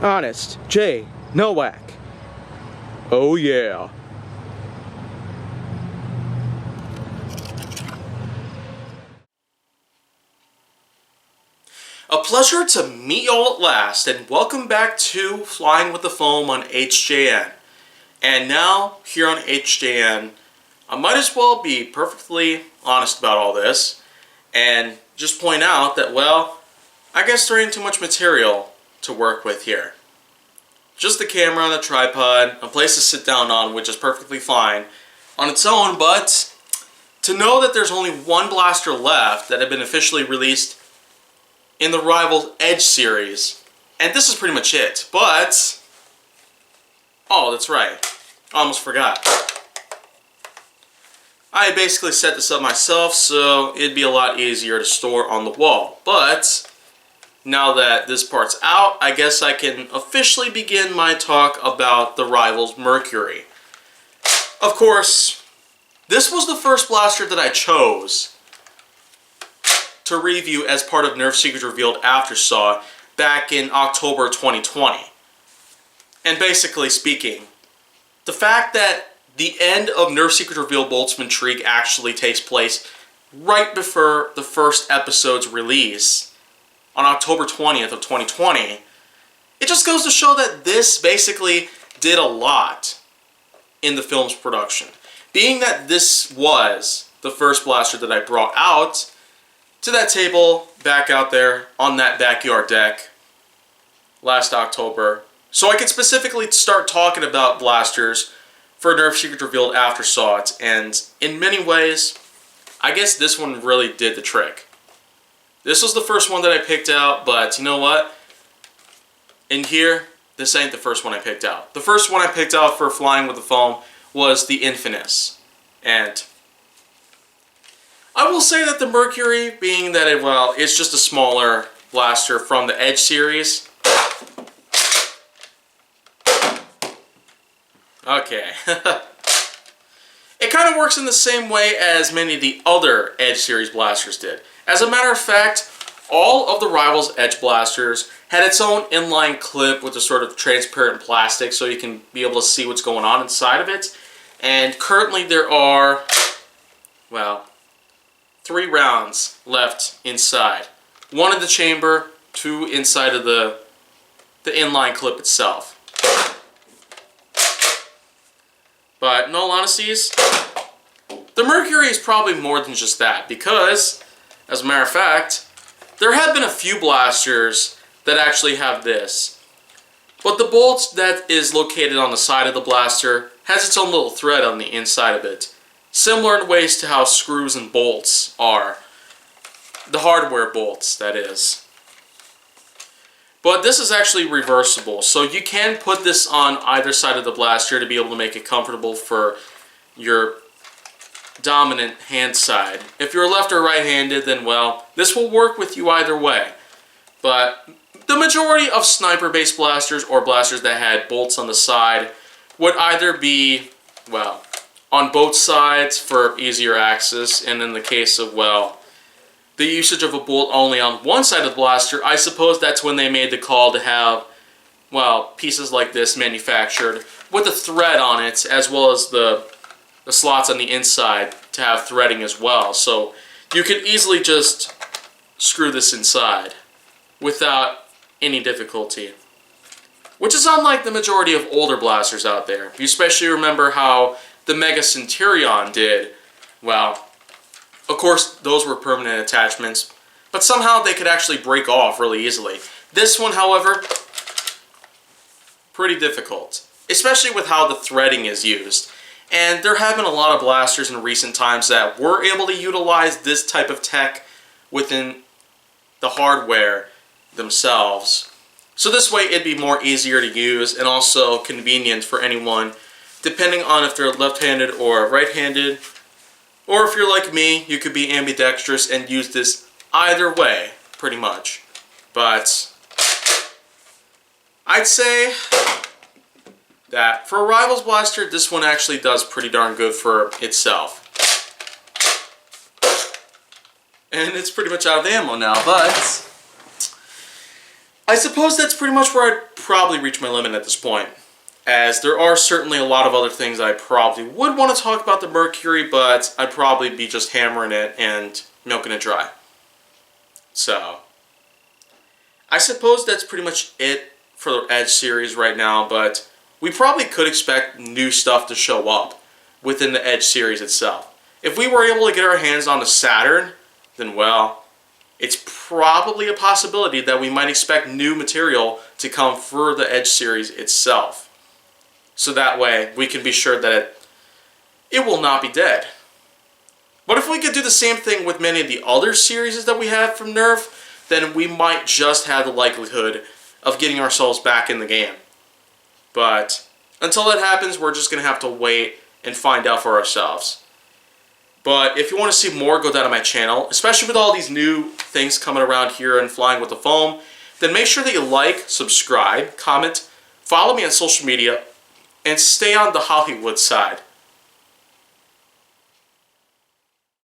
Honest J. Nowak. Oh yeah. A pleasure to meet y'all at last, and welcome back to Flying with the Foam on HJN. And now, here on HJN, I might as well be perfectly honest about all this, and just point out that, well, I guess there ain't too much material to work with here. Just the camera on the tripod, a place to sit down on, which is perfectly fine on its own, but to know that there's only one blaster left that had been officially released in the Rivals Edge series, and this is pretty much it, but, oh, that's right, I almost forgot. I basically set this up myself, so it'd be a lot easier to store on the wall, but now that this part's out, I guess I can officially begin my talk about the Rivals Mercury. Of course, this was the first blaster that I chose to review as part of Nerf Secrets Revealed Aftersaw back in October 2020. And basically speaking, the fact that the end of Nerf Secrets Revealed Boltzmann Intrigue actually takes place right before the first episode's release on October 20th of 2020, it just goes to show that this basically did a lot in the film's production. Being that this was the first blaster that I brought out to that table back out there on that backyard deck last October, so I could specifically start talking about blasters for Nerf Secrets Revealed Aftersaw, and in many ways, I guess this one really did the trick. This was the first one that I picked out, but you know what? In here, this ain't the first one I picked out. The first one I picked out for Flying with the Foam was the Infamous, and I will say that the Mercury, being that it's just a smaller blaster from the Edge series. Okay. It kind of works in the same way as many of the other Edge series blasters did. As a matter of fact, all of the Rivals Edge blasters had its own inline clip with a sort of transparent plastic so you can be able to see what's going on inside of it. And currently there are, well, 3 rounds left inside. 1 in the chamber, 2 inside of the inline clip itself. But in all honesties, the Mercury is probably more than just that, because, as a matter of fact, there have been a few blasters that actually have this. But the bolt that is located on the side of the blaster has its own little thread on the inside of it, similar in ways to how screws and bolts are. The hardware bolts, that is. But this is actually reversible, so you can put this on either side of the blaster to be able to make it comfortable for your dominant hand side. If you're left or right-handed, then well, this will work with you either way. But the majority of sniper-based blasters or blasters that had bolts on the side would either be, well, on both sides for easier access, and in the case of, well, the usage of a bolt only on one side of the blaster, I suppose that's when they made the call to have, well, pieces like this manufactured with a thread on it, as well as the slots on the inside to have threading as well. So you could easily just screw this inside without any difficulty. Which is unlike the majority of older blasters out there. You especially remember how the Mega Centurion did. Well, of course, those were permanent attachments, but somehow they could actually break off really easily. This one, however, pretty difficult, especially with how the threading is used. And there have been a lot of blasters in recent times that were able to utilize this type of tech within the hardware themselves. So this way it'd be more easier to use and also convenient for anyone, depending on if they're left-handed or right-handed. Or if you're like me, you could be ambidextrous and use this either way, pretty much. But I'd say that for a Rivals blaster, this one actually does pretty darn good for itself. And it's pretty much out of ammo now, but I suppose that's pretty much where I'd probably reach my limit at this point, as there are certainly a lot of other things I probably would want to talk about the Mercury, but I'd probably be just hammering it and milking it dry. So, I suppose that's pretty much it for the Edge series right now, but we probably could expect new stuff to show up within the Edge series itself. If we were able to get our hands on the Saturn, then well, it's probably a possibility that we might expect new material to come for the Edge series itself. So that way, we can be sure that it will not be dead. But if we could do the same thing with many of the other series that we have from Nerf, then we might just have the likelihood of getting ourselves back in the game. But until that happens, we're just going to have to wait and find out for ourselves. But if you want to see more go down to my channel, especially with all these new things coming around here and flying with the foam, then make sure that you like, subscribe, comment, follow me on social media, and stay on the Hollywood side.